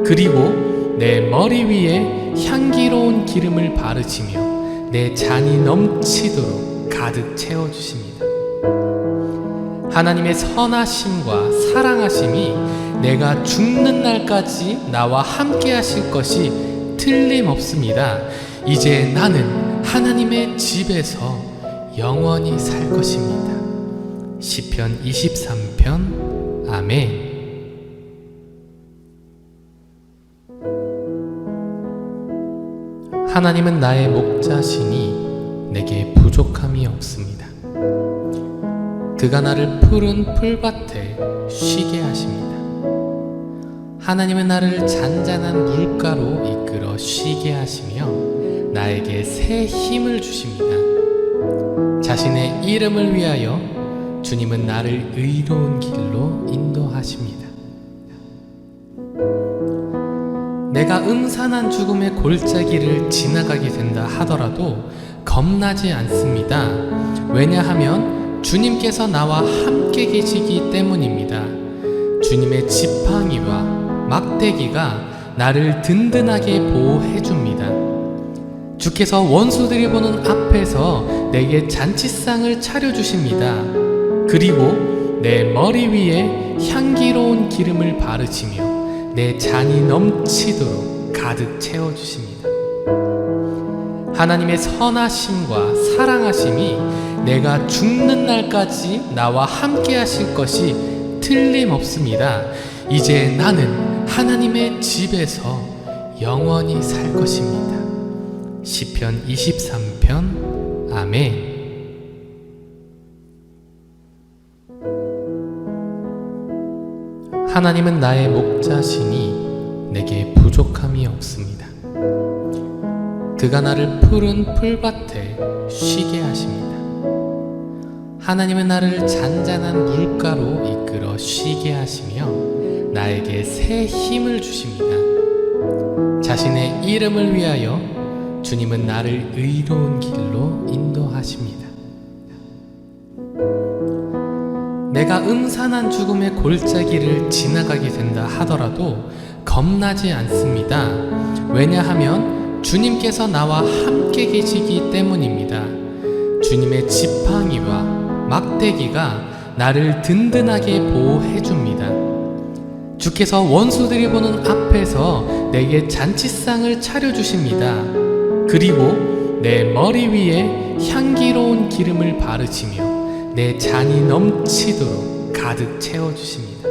[SPEAKER 1] 그리고 내 머리 위에 향기로운 기름을 바르시며 내 잔이 넘치도록 가득 채워주십니다. 하나님의 선하심과 사랑하심이 내가 죽는 날까지 나와 함께 하실 것이 틀림없습니다. 이제 나는 하나님의 집에서 영원히 살 것입니다. 시편 23편. 아멘. 하나님은 나의 목자시니 내게 부족함이 없습니다. 그가 나를 푸른 풀밭에 쉬게 하십니다. 하나님은 나를 잔잔한 물가로 이끌어 쉬게 하시며 나에게 새 힘을 주십니다. 자신의 이름을 위하여 주님은 나를 의로운 길로 인도하십니다. 내가 음산한 죽음의 골짜기를 지나가게 된다 하더라도 겁나지 않습니다. 왜냐하면 주님께서 나와 함께 계시기 때문입니다. 주님의 지팡이와 막대기가 나를 든든하게 보호해 줍니다. 주께서 원수들이 보는 앞에서 내게 잔치상을 차려주십니다. 그리고 내 머리 위에 향기로운 기름을 바르시며 내 잔이 넘치도록 가득 채워주십니다. 하나님의 선하심과 사랑하심이 내가 죽는 날까지 나와 함께 하실 것이 틀림없습니다. 이제 나는 하나님의 집에서 영원히 살 것입니다. 시편 23편. 아멘. 하나님은 나의 목자시니 내게 부족함이 없습니다. 그가 나를 푸른 풀밭에 쉬게 하십니다. 하나님은 나를 잔잔한 물가로 이끌어 쉬게 하시며 나에게 새 힘을 주십니다. 자신의 이름을 위하여 주님은 나를 의로운 길로 인도하십니다. 내가 음산한 죽음의 골짜기를 지나가게 된다 하더라도 겁나지 않습니다. 왜냐하면 주님께서 나와 함께 계시기 때문입니다. 주님의 지팡이와 막대기가 나를 든든하게 보호해 줍니다. 주께서 원수들이 보는 앞에서 내게 잔치상을 차려주십니다. 그리고 내 머리 위에 향기로운 기름을 바르시며 내 잔이 넘치도록 가득 채워주십니다.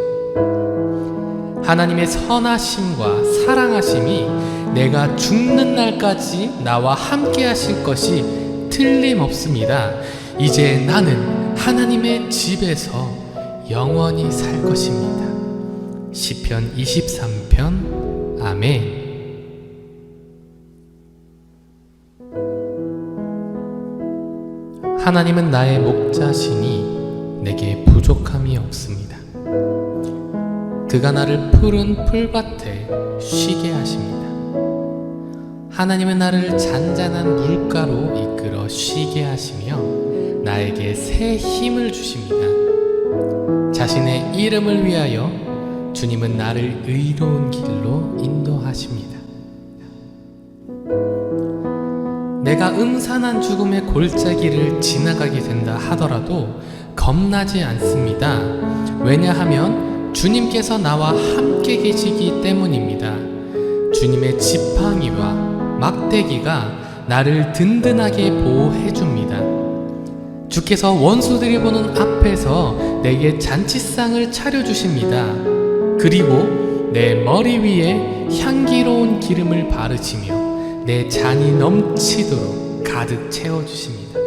[SPEAKER 1] 하나님의 선하심과 사랑하심이 내가 죽는 날까지 나와 함께 하실 것이 틀림없습니다. 이제 나는 하나님의 집에서 영원히 살 것입니다. 시편 23편. 아멘. 하나님은 나의 목자시니 내게 부족함이 없습니다. 그가 나를 푸른 풀밭에 쉬게 하십니다. 하나님은 나를 잔잔한 물가로 이끌어 쉬게 하시며 나에게 새 힘을 주십니다. 자신의 이름을 위하여 주님은 나를 의로운 길로 인도하십니다. 내가 음산한 죽음의 골짜기를 지나가게 된다 하더라도 겁나지 않습니다. 왜냐하면 주님께서 나와 함께 계시기 때문입니다. 주님의 지팡이와 막대기가 나를 든든하게 보호해 줍니다. 주께서 원수들이 보는 앞에서 내게 잔치상을 차려주십니다. 그리고 내 머리 위에 향기로운 기름을 바르시며 내 잔이 넘치도록 가득 채워주십니다.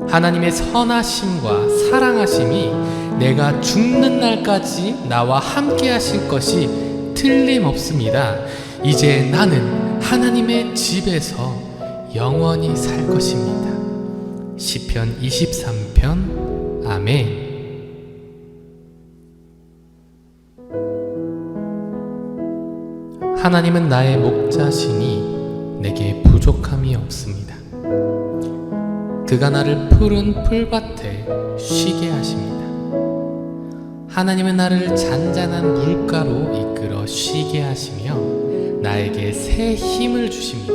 [SPEAKER 1] 하나님의 선하심과 사랑하심이 내가 죽는 날까지 나와 함께 하실 것이 틀림없습니다. 이제 나는 하나님의 집에서 영원히 살 것입니다. 시편 23편. 아멘. 하나님은 나의 목자시니 내게 부족함이 없습니다. 그가 나를 푸른 풀밭에 쉬게 하십니다. 하나님은 나를 잔잔한 물가로 이끌어 쉬게 하시며 나에게 새 힘을 주십니다.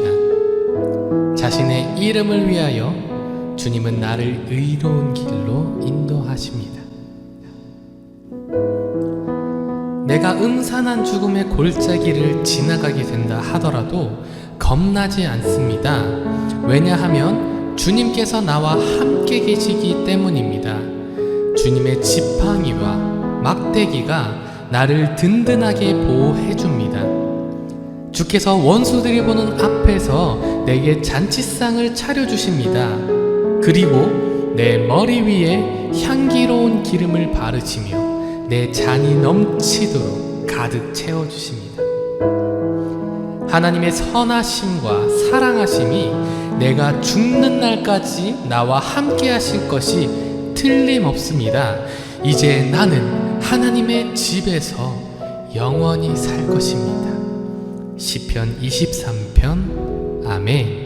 [SPEAKER 1] 자신의 이름을 위하여 주님은 나를 의로운 길로 인도하십니다. 내가 음산한 죽음의 골짜기를 지나가게 된다 하더라도 겁나지 않습니다. 왜냐하면 주님께서 나와 함께 계시기 때문입니다. 주님의 지팡이와 막대기가 나를 든든하게 보호해 줍니다. 주께서 원수들이 보는 앞에서 내게 잔치상을 차려주십니다. 그리고 내 머리 위에 향기로운 기름을 바르시며 내 잔이 넘치도록 가득 채워주십니다. 하나님의 선하심과 사랑하심이 내가 죽는 날까지 나와 함께 하실 것이 틀림없습니다. 이제 나는 하나님의 집에서 영원히 살 것입니다. 시편 23편. 아멘.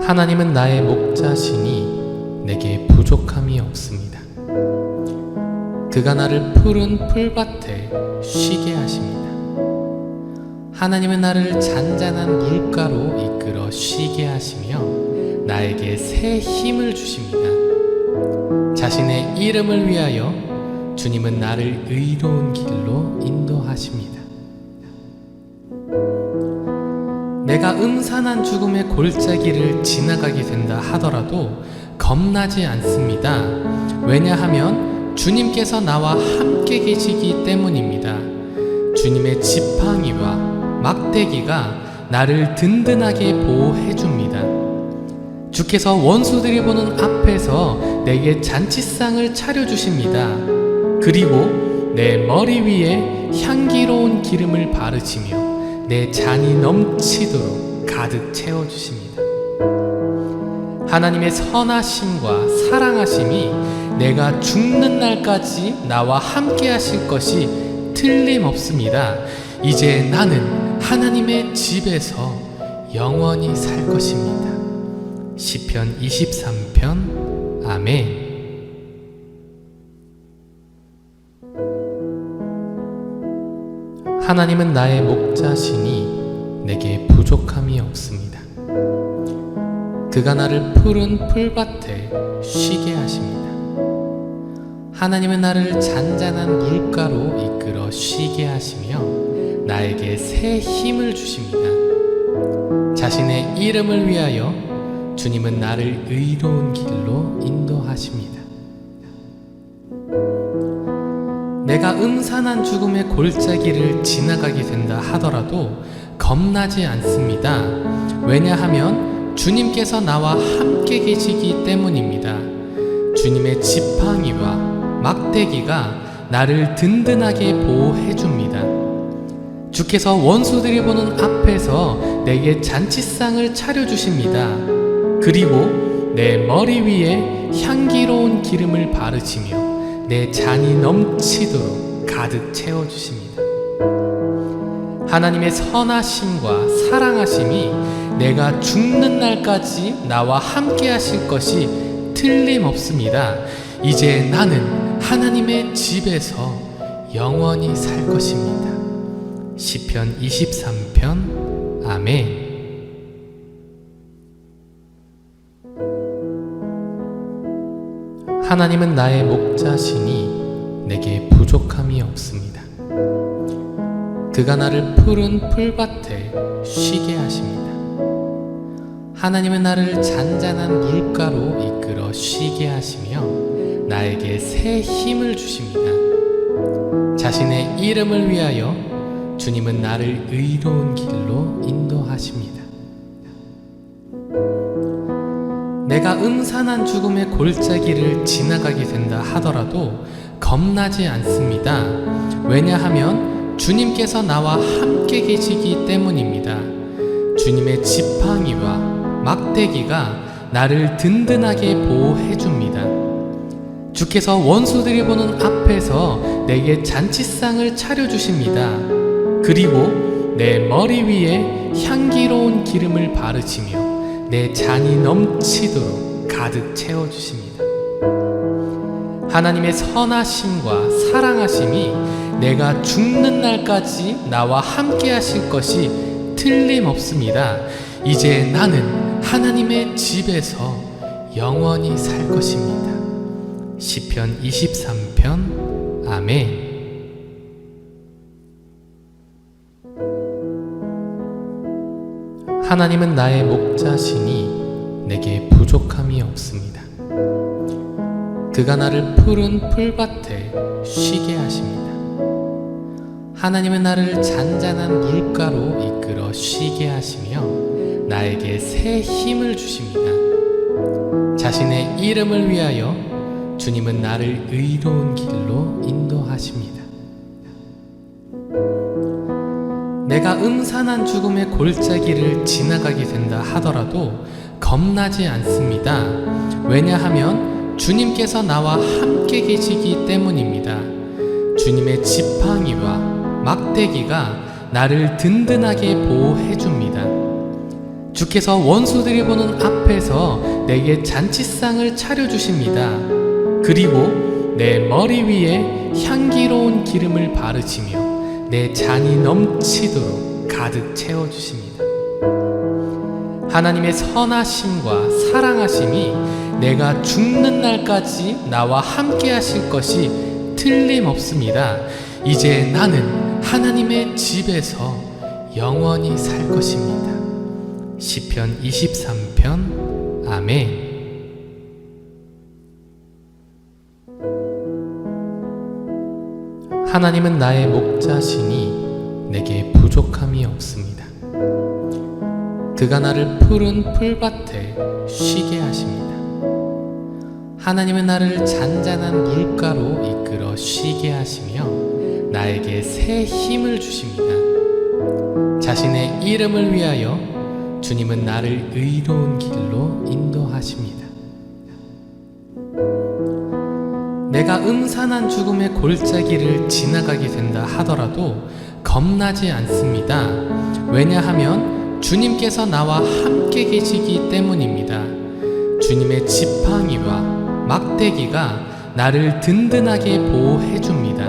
[SPEAKER 1] 하나님은 나의 목자시니 내게 부족함이 없습니다. 그가 나를 푸른 풀밭에 쉬게 하십니다. 하나님은 나를 잔잔한 물가로 이끌어 쉬게 하시며 나에게 새 힘을 주십니다. 자신의 이름을 위하여 주님은 나를 의로운 길로 인도하십니다. 내가 음산한 죽음의 골짜기를 지나가게 된다 하더라도 겁나지 않습니다. 왜냐하면 주님께서 나와 함께 계시기 때문입니다. 주님의 지팡이와 막대기가 나를 든든하게 보호해 줍니다. 주께서 원수들이 보는 앞에서 내게 잔치상을 차려주십니다. 그리고 내 머리 위에 향기로운 기름을 바르시며 내 잔이 넘치도록 가득 채워주십니다. 하나님의 선하심과 사랑하심이 내가 죽는 날까지 나와 함께 하실 것이 틀림없습니다. 이제 나는 하나님의 집에서 영원히 살 것입니다. 시편 23편. 아멘. 하나님은 나의 목자시니 내게 부족함이 없습니다. 그가 나를 푸른 풀밭에 쉬게 하십니다. 하나님은 나를 잔잔한 물가로 이끌어 쉬게 하시며 나에게 새 힘을 주십니다. 자신의 이름을 위하여 주님은 나를 의로운 길로 인도하십니다. 내가 음산한 죽음의 골짜기를 지나가게 된다 하더라도 겁나지 않습니다. 왜냐하면 주님께서 나와 함께 계시기 때문입니다. 주님의 지팡이와 막대기가 나를 든든하게 보호해 줍니다. 주께서 원수들이 보는 앞에서 내게 잔치상을 차려주십니다. 그리고 내 머리 위에 향기로운 기름을 바르시며 내 잔이 넘치도록 가득 채워주십니다. 하나님의 선하심과 사랑하심이 내가 죽는 날까지 나와 함께 하실 것이 틀림없습니다. 이제 나는 하나님의 집에서 영원히 살 것입니다. 시편 23편. 아멘. 하나님은 나의 목자시니 내게 부족함이 없습니다. 그가 나를 푸른 풀밭에 쉬게 하십니다. 하나님은 나를 잔잔한 물가로 이끌어 쉬게 하시며 나에게 새 힘을 주십니다. 자신의 이름을 위하여 주님은 나를 의로운 길로 인도하십니다. 내가 음산한 죽음의 골짜기를 지나가게 된다 하더라도 겁나지 않습니다. 왜냐하면 주님께서 나와 함께 계시기 때문입니다. 주님의 지팡이와 막대기가 나를 든든하게 보호해 줍니다. 주께서 원수들이 보는 앞에서 내게 잔치상을 차려주십니다. 그리고 내 머리 위에 향기로운 기름을 바르시며 내 잔이 넘치도록 가득 채워주십니다. 하나님의 선하심과 사랑하심이 내가 죽는 날까지 나와 함께 하실 것이 틀림없습니다. 이제 나는 하나님의 집에서 영원히 살 것입니다. 시편 23편. 아멘. 하나님은 나의 목자시니 내게 부족함이 없습니다. 그가 나를 푸른 풀밭에 쉬게 하십니다. 하나님은 나를 잔잔한 물가로 이끌어 쉬게 하시며 나에게 새 힘을 주십니다. 자신의 이름을 위하여 주님은 나를 의로운 길로 인도하십니다. 내가 음산한 죽음의 골짜기를 지나가게 된다 하더라도 겁나지 않습니다. 왜냐하면 주님께서 나와 함께 계시기 때문입니다. 주님의 지팡이와 막대기가 나를 든든하게 보호해 줍니다. 주께서 원수들이 보는 앞에서 내게 잔치상을 차려주십니다. 그리고 내 머리 위에 향기로운 기름을 바르시며 내 잔이 넘치도록 가득 채워주십니다. 하나님의 선하심과 사랑하심이 내가 죽는 날까지 나와 함께 하실 것이 틀림없습니다. 이제 나는 하나님의 집에서 영원히 살 것입니다. 시편 23편. 아멘. 하나님은 나의 목자시니 내게 부족함이 없습니다. 그가 나를 푸른 풀밭에 쉬게 하십니다. 하나님은 나를 잔잔한 물가로 이끌어 쉬게 하시며 나에게 새 힘을 주십니다. 자신의 이름을 위하여 주님은 나를 의로운 길로 인도하십니다. 내가 음산한 죽음의 골짜기를 지나가게 된다 하더라도 겁나지 않습니다. 왜냐하면 주님께서 나와 함께 계시기 때문입니다. 주님의 지팡이와 막대기가 나를 든든하게 보호해 줍니다.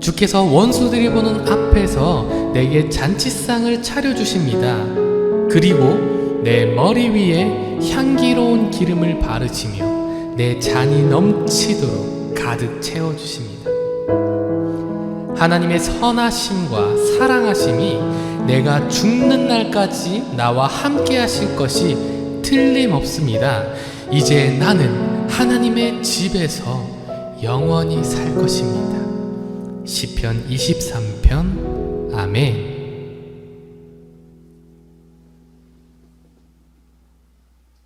[SPEAKER 1] 주께서 원수들이 보는 앞에서 내게 잔치상을 차려주십니다. 그리고 내 머리 위에 향기로운 기름을 바르시며 내 잔이 넘치도록 가득 채워주십니다. 하나님의 선하심과 사랑하심이 내가 죽는 날까지 나와 함께 하실 것이 틀림없습니다. 이제 나는 하나님의 집에서 영원히 살 것입니다. 시편 23편. 아멘.